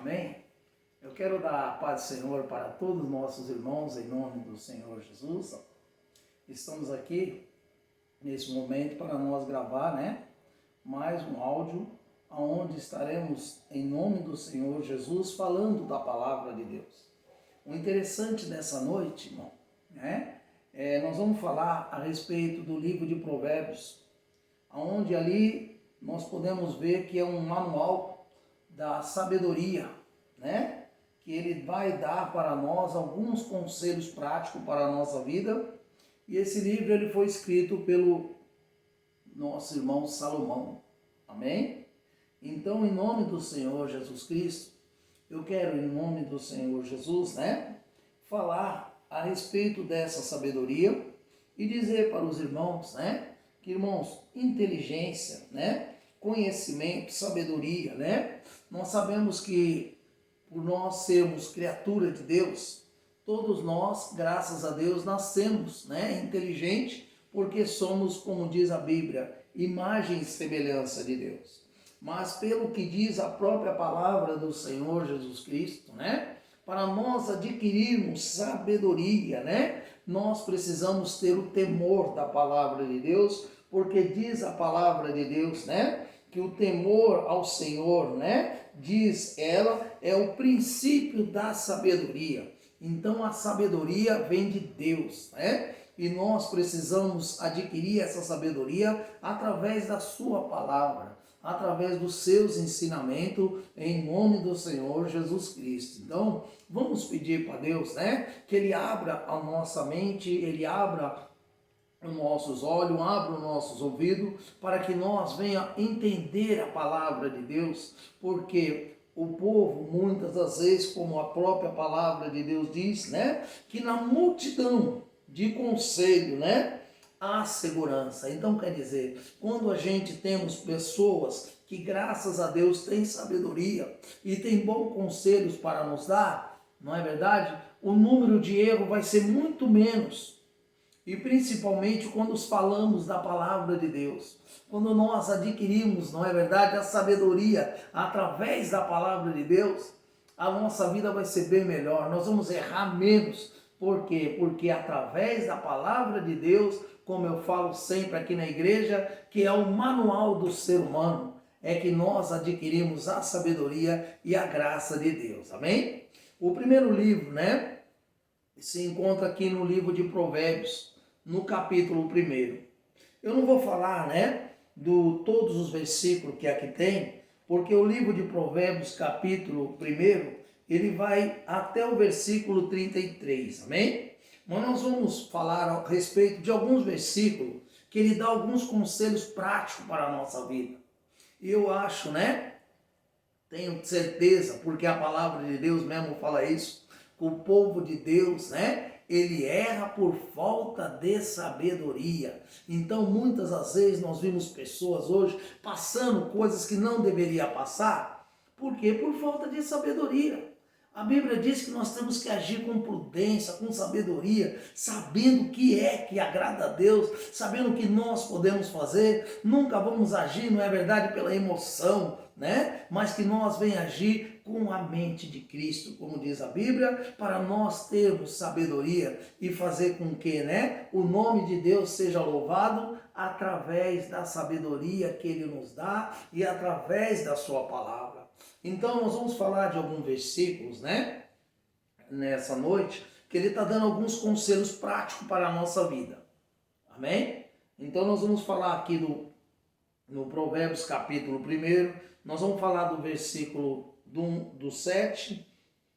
Amém? Eu quero dar a paz do Senhor para todos os nossos irmãos, em nome do Senhor Jesus. Estamos aqui, nesse momento, para nós gravar, mais um áudio, onde estaremos, em nome do Senhor Jesus, falando da palavra de Deus. O interessante dessa noite, irmão, nós vamos falar a respeito do livro de Provérbios, onde ali nós podemos ver que é um manual da sabedoria, que ele vai dar para nós alguns conselhos práticos para a nossa vida. E esse livro ele foi escrito pelo nosso irmão Salomão. Amém? Então, em nome do Senhor Jesus Cristo, eu quero, em nome do Senhor Jesus, falar a respeito dessa sabedoria e dizer para os irmãos, que, irmãos, inteligência, conhecimento, sabedoria, nós sabemos que por nós sermos criatura de Deus, todos nós, graças a Deus, nascemos, inteligente, porque somos, como diz a Bíblia, imagem e semelhança de Deus. Mas pelo que diz a própria palavra do Senhor Jesus Cristo, para nós adquirirmos sabedoria, nós precisamos ter o temor da palavra de Deus, porque diz a palavra de Deus, que o temor ao Senhor, diz ela, é o princípio da sabedoria. Então a sabedoria vem de Deus, e nós precisamos adquirir essa sabedoria através da sua palavra, através dos seus ensinamentos, em nome do Senhor Jesus Cristo. Então, vamos pedir para Deus, que Ele abra a nossa mente, Ele abra os nossos olhos, abra os nossos ouvidos, para que nós venhamos entender a palavra de Deus, porque o povo, muitas das vezes, como a própria palavra de Deus diz, que na multidão de conselho, há segurança. Então, quer dizer, quando a gente temos pessoas que, graças a Deus, têm sabedoria e têm bons conselhos para nos dar, não é verdade? O número de erro vai ser muito menos. E principalmente quando falamos da palavra de Deus, quando nós adquirimos, não é verdade, a sabedoria através da palavra de Deus, a nossa vida vai ser bem melhor, nós vamos errar menos. Por quê? Porque através da palavra de Deus, como eu falo sempre aqui na igreja, que é o manual do ser humano, é que nós adquirimos a sabedoria e a graça de Deus, amém? O primeiro livro, se encontra aqui no livro de Provérbios, no capítulo 1. Eu não vou falar, todos os versículos que aqui tem, porque o livro de Provérbios, capítulo 1, ele vai até o versículo 33, amém? Mas nós vamos falar a respeito de alguns versículos que ele dá alguns conselhos práticos para a nossa vida. E eu acho, tenho certeza, porque a palavra de Deus mesmo fala isso, que o povo de Deus, ele erra por falta de sabedoria. Então, muitas das vezes nós vimos pessoas hoje passando coisas que não deveria passar. Por quê? Por falta de sabedoria. A Bíblia diz que nós temos que agir com prudência, com sabedoria, sabendo o que é que agrada a Deus, sabendo o que nós podemos fazer. Nunca vamos agir, não é verdade, pela emoção, mas que nós venhamos agir com a mente de Cristo, como diz a Bíblia, para nós termos sabedoria e fazer com que, o nome de Deus seja louvado através da sabedoria que Ele nos dá e através da sua palavra. Então nós vamos falar de alguns versículos, nessa noite, que ele está dando alguns conselhos práticos para a nossa vida, amém? Então nós vamos falar aqui no Provérbios capítulo 1, nós vamos falar do versículo do 7,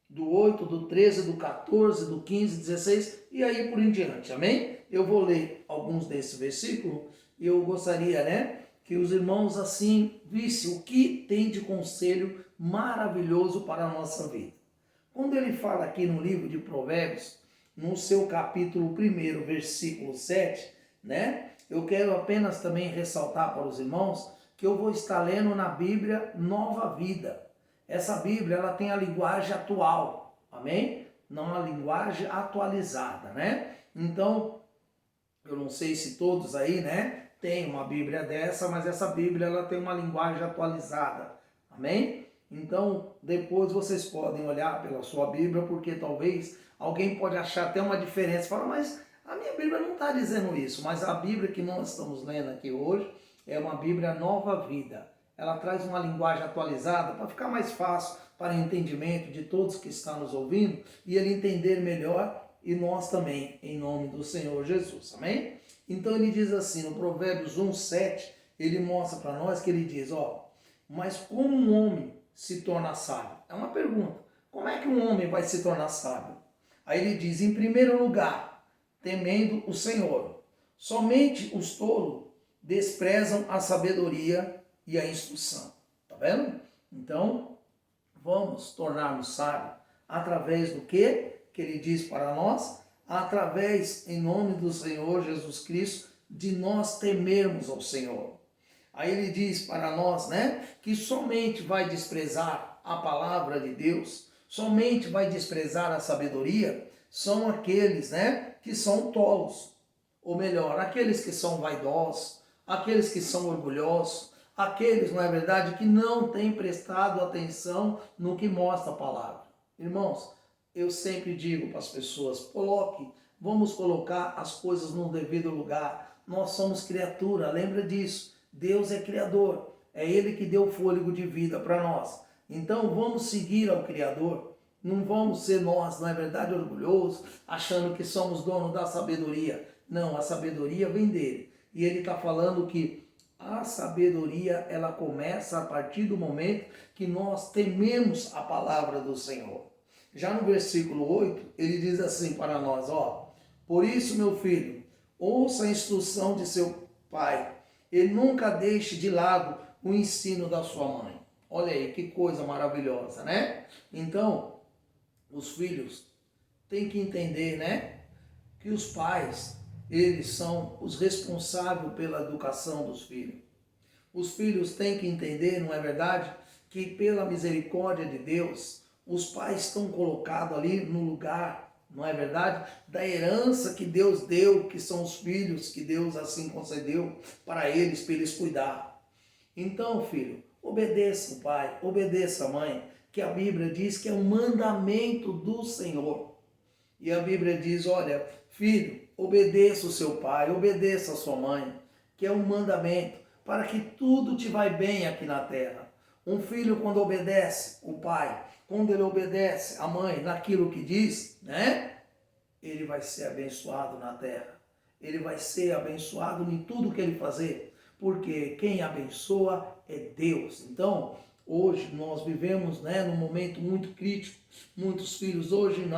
do 8, do 13, do 14, do 15, 16 e aí por em diante, amém? Eu vou ler alguns desses versículos e eu gostaria, que os irmãos assim vissem o que tem de conselho maravilhoso para a nossa vida. Quando ele fala aqui no livro de Provérbios, no seu capítulo 1, versículo 7, eu quero apenas também ressaltar para os irmãos que eu vou estar lendo na Bíblia Nova Vida. Essa Bíblia, ela tem a linguagem atual, amém? Não a linguagem atualizada, Então, eu não sei se todos aí, tem uma Bíblia dessa, mas essa Bíblia ela tem uma linguagem atualizada, amém? Então, depois vocês podem olhar pela sua Bíblia, porque talvez alguém pode achar até uma diferença. Fala, mas a minha Bíblia não está dizendo isso. Mas a Bíblia que nós estamos lendo aqui hoje é uma Bíblia Nova Vida. Ela traz uma linguagem atualizada para ficar mais fácil para o entendimento de todos que estão nos ouvindo e ele entender melhor e nós também, em nome do Senhor Jesus. Amém? Então ele diz assim, no Provérbios 1:7, ele mostra para nós que ele diz, mas como um homem se torna sábio? É uma pergunta. Como é que um homem vai se tornar sábio? Aí ele diz, em primeiro lugar, temendo o Senhor. Somente os tolos desprezam a sabedoria e a instrução. Tá vendo? Então, vamos tornar-nos sábios através do que ele diz para nós? Através, em nome do Senhor Jesus Cristo, de nós temermos ao Senhor. Aí ele diz para nós, que somente vai desprezar a palavra de Deus, somente vai desprezar a sabedoria, são aqueles, que são tolos. Ou melhor, aqueles que são vaidosos, aqueles que são orgulhosos, aqueles, não é verdade, que não têm prestado atenção no que mostra a palavra. Irmãos, eu sempre digo para as pessoas, vamos colocar as coisas no devido lugar. Nós somos criatura, lembra disso. Deus é criador, é Ele que deu fôlego de vida para nós. Então vamos seguir ao Criador, não vamos ser nós, não é verdade, orgulhosos, achando que somos donos da sabedoria. Não, a sabedoria vem dele. E ele está falando que a sabedoria, ela começa a partir do momento que nós tememos a palavra do Senhor. Já no versículo 8, ele diz assim para nós, por isso, meu filho, ouça a instrução de seu pai, e nunca deixe de lado o ensino da sua mãe. Olha aí, que coisa maravilhosa, Então, os filhos têm que entender, que os pais, eles são os responsáveis pela educação dos filhos. Os filhos têm que entender, não é verdade, que pela misericórdia de Deus, os pais estão colocados ali no lugar, não é verdade, da herança que Deus deu, que são os filhos que Deus assim concedeu para eles cuidar. Então, filho, obedeça o pai, obedeça a mãe, que a Bíblia diz que é um mandamento do Senhor. E a Bíblia diz, olha, filho, obedeça o seu pai, obedeça a sua mãe, que é um mandamento, para que tudo te vai bem aqui na terra. Um filho, quando obedece o pai, quando ele obedece a mãe naquilo que diz, ele vai ser abençoado na terra. Ele vai ser abençoado em tudo que ele fazer, porque quem abençoa é Deus. Então, hoje nós vivemos num momento muito crítico. Muitos filhos hoje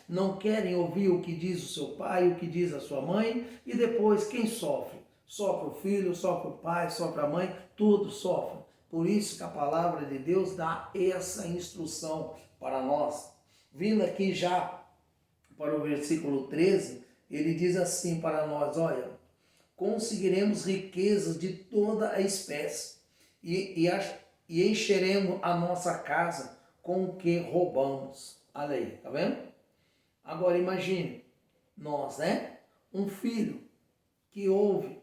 não querem ouvir o que diz o seu pai, o que diz a sua mãe, e depois quem sofre? Sofre o filho, sofre o pai, sofre a mãe, todos sofrem. Por isso que a palavra de Deus dá essa instrução para nós. Vindo aqui já para o versículo 13, ele diz assim para nós, olha, conseguiremos riquezas de toda a espécie e encheremos a nossa casa com o que roubamos. Olha aí, tá vendo? Agora imagine, nós, um filho que ouve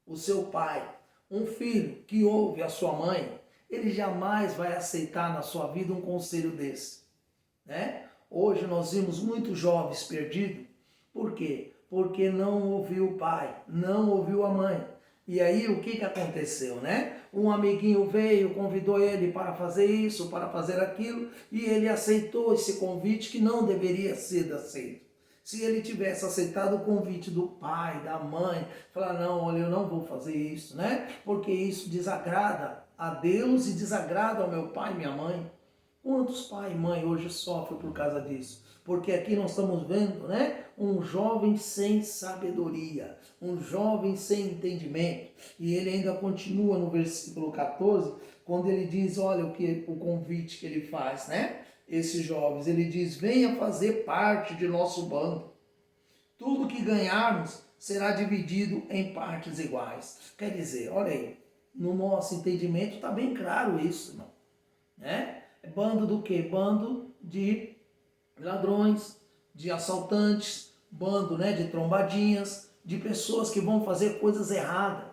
o seu pai, um filho que ouve a sua mãe, ele jamais vai aceitar na sua vida um conselho desse, Hoje nós vimos muitos jovens perdidos. Por quê? Porque não ouviu o pai, não ouviu a mãe. E aí o que aconteceu, Um amiguinho veio, convidou ele para fazer isso, para fazer aquilo, e ele aceitou esse convite que não deveria ser aceito. Se ele tivesse aceitado o convite do pai, da mãe, falar, não, olha, eu não vou fazer isso, Porque isso desagrada a Deus e desagrada ao meu pai e minha mãe. Quantos pai e mãe hoje sofrem por causa disso? Porque aqui nós estamos vendo, um jovem sem sabedoria, um jovem sem entendimento. E ele ainda continua no versículo 14, quando ele diz, olha o convite que ele faz, Esses jovens, ele diz, venha fazer parte de nosso bando. Tudo que ganharmos será dividido em partes iguais. Quer dizer, olha aí, no nosso entendimento está bem claro isso, irmão. Bando do quê? Bando de ladrões, de assaltantes, bando de trombadinhas, de pessoas que vão fazer coisas erradas.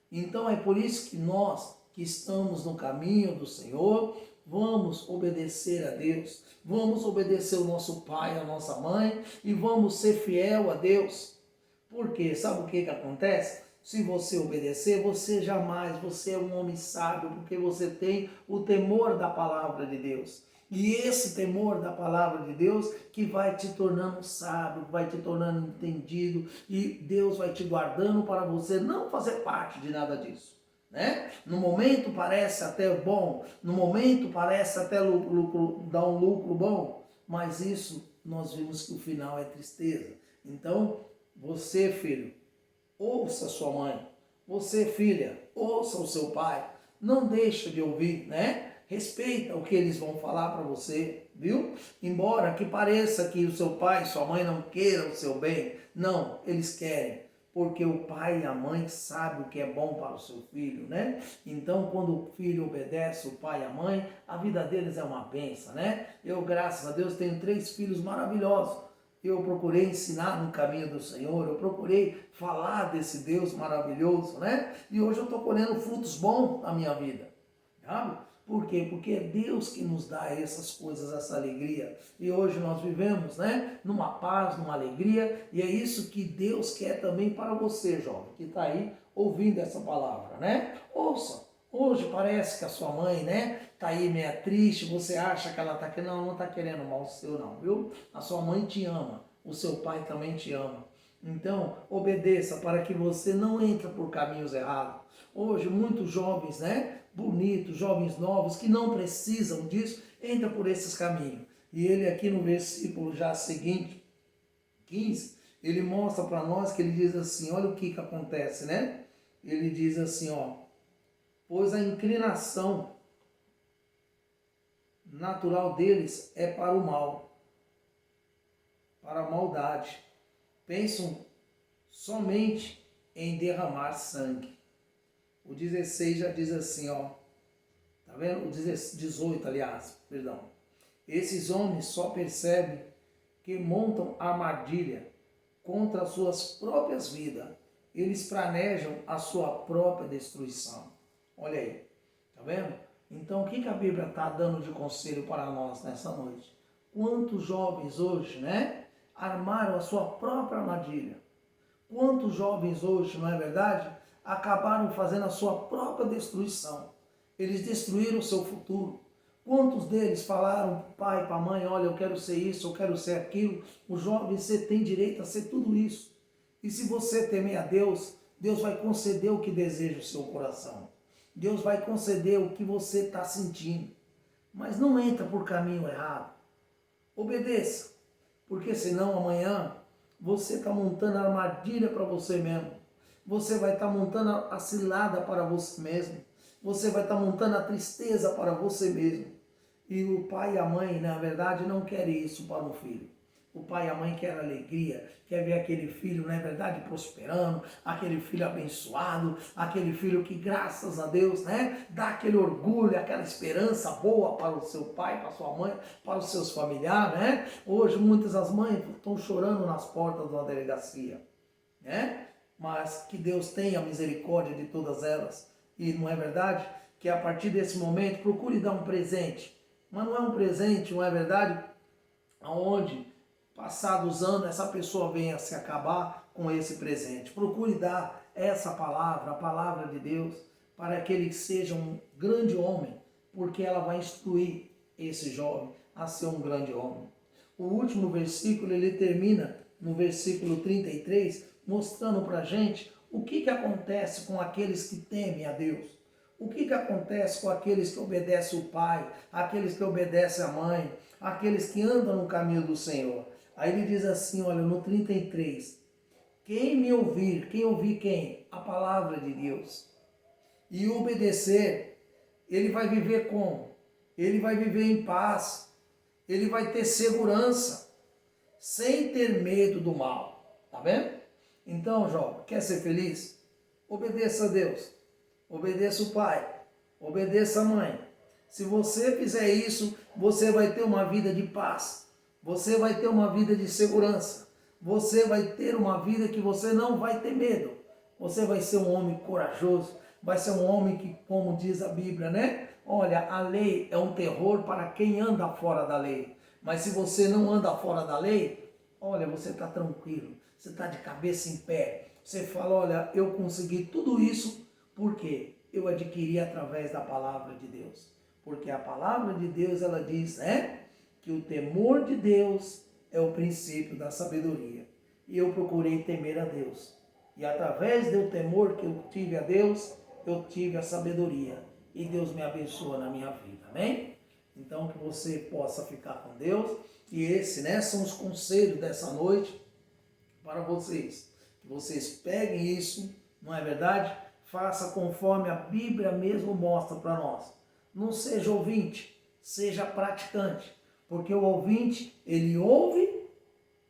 Então é por isso que nós, que estamos no caminho do Senhor, Vamos obedecer a Deus, vamos obedecer o nosso pai, a nossa mãe e vamos ser fiel a Deus. Porque sabe o que acontece? Se você obedecer, você é um homem sábio, porque você tem o temor da palavra de Deus. E esse temor da palavra de Deus que vai te tornando sábio, vai te tornando entendido e Deus vai te guardando para você não fazer parte de nada disso. Né? No momento parece até bom, no momento parece até dar um lucro bom, mas isso nós vimos que o final é tristeza. Então, você, filho, ouça sua mãe, você, filha, ouça o seu pai, não deixa de ouvir, né? Respeita o que eles vão falar para você, viu? Embora que pareça que o seu pai e sua mãe não queiram o seu bem, não, eles querem. Porque o pai e a mãe sabem o que é bom para o seu filho, né? Então, quando o filho obedece o pai e a mãe, a vida deles é uma bênção, né? Eu, graças a Deus, tenho 3 filhos maravilhosos. Eu procurei ensinar no caminho do Senhor, eu procurei falar desse Deus maravilhoso, né? E hoje eu estou colhendo frutos bons na minha vida, sabe? Por quê? Porque é Deus que nos dá essas coisas, essa alegria. E hoje nós vivemos, né, numa paz, numa alegria, e é isso que Deus quer também para você, jovem, que está aí ouvindo essa palavra, né? Ouça. Hoje parece que a sua mãe, né, tá aí meio triste, você acha que ela tá querendo, não tá querendo mal seu não, viu? A sua mãe te ama, o seu pai também te ama. Então, obedeça para que você não entre por caminhos errados. Hoje, muitos jovens, né, bonitos, jovens novos, que não precisam disso, entram por esses caminhos. E ele aqui no versículo já seguinte, 15, ele mostra para nós que ele diz assim, olha o que acontece, né? Ele diz assim, ó, pois a inclinação natural deles é para o mal, para a maldade. Pensam somente em derramar sangue. O 16 já diz assim, ó, tá vendo? O 18, aliás, perdão. Esses homens só percebem que montam armadilha contra as suas próprias vidas. Eles planejam a sua própria destruição. Olha aí, tá vendo? Então, o que a Bíblia está dando de conselho para nós nessa noite? Quantos jovens hoje, né, armaram a sua própria armadilha? Quantos jovens hoje, não é verdade, acabaram fazendo a sua própria destruição? Eles destruíram o seu futuro. Quantos deles falaram para o pai, para a mãe, olha, eu quero ser isso, eu quero ser aquilo. O jovem, você tem direito a ser tudo isso. E se você temer a Deus, Deus vai conceder o que deseja o seu coração. Deus vai conceder o que você está sentindo. Mas não entra por caminho errado. Obedeça. Porque senão amanhã você está montando armadilha para você mesmo. Você vai estar montando a cilada para você mesmo. Você vai estar montando a tristeza para você mesmo. E o pai e a mãe, na verdade, não querem isso para o filho. O pai e a mãe querem alegria, quer ver aquele filho, não é verdade, prosperando, aquele filho abençoado, aquele filho que, graças a Deus, né, dá aquele orgulho, aquela esperança boa para o seu pai, para a sua mãe, para os seus familiares, né? Hoje, muitas das mães estão chorando nas portas de uma delegacia, né? Mas que Deus tenha misericórdia de todas elas. E não é verdade que a partir desse momento procure dar um presente. Mas não é um presente, não é verdade, aonde passados anos essa pessoa venha se acabar com esse presente. Procure dar essa palavra, a palavra de Deus, para que ele seja um grande homem, porque ela vai instruir esse jovem a ser um grande homem. O último versículo, ele termina no versículo 33, mostrando para a gente o que acontece com aqueles que temem a Deus. O que acontece com aqueles que obedecem o pai, aqueles que obedecem a mãe, aqueles que andam no caminho do Senhor. Aí ele diz assim, olha, no 33, quem me ouvir, quem ouvir quem? A palavra de Deus. E obedecer, ele vai viver como? Ele vai viver em paz, ele vai ter segurança, sem ter medo do mal. Tá vendo? Então, jovem, quer ser feliz? Obedeça a Deus, obedeça o pai, obedeça a mãe. Se você fizer isso, você vai ter uma vida de paz. Você vai ter uma vida de segurança. Você vai ter uma vida que você não vai ter medo. Você vai ser um homem corajoso. Vai ser um homem que, como diz a Bíblia, né? Olha, a lei é um terror para quem anda fora da lei. Mas se você não anda fora da lei, olha, você está tranquilo, você está de cabeça em pé. Você fala, olha, eu consegui tudo isso porque eu adquiri através da palavra de Deus. Porque a palavra de Deus, ela diz, né, que o temor de Deus é o princípio da sabedoria. E eu procurei temer a Deus. E através do temor que eu tive a Deus, eu tive a sabedoria. E Deus me abençoa na minha vida, amém? Então que você possa ficar com Deus. E esse, né, são os conselhos dessa noite para vocês. Que vocês peguem isso, não é verdade? Faça conforme a Bíblia mesmo mostra para nós. Não seja ouvinte, seja praticante. Porque o ouvinte, ele ouve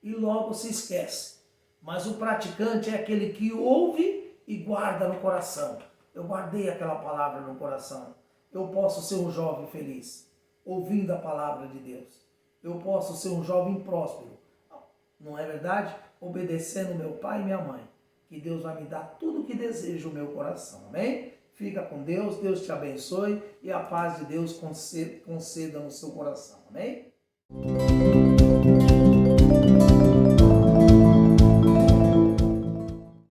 e logo se esquece. Mas o praticante é aquele que ouve e guarda no coração. Eu guardei aquela palavra no coração. Eu posso ser um jovem feliz, ouvindo a palavra de Deus. Eu posso ser um jovem próspero, não é verdade? Obedecendo meu pai e minha mãe. Que Deus vai me dar tudo o que deseja o meu coração, amém? Fica com Deus, Deus te abençoe e a paz de Deus conceda no seu coração, amém?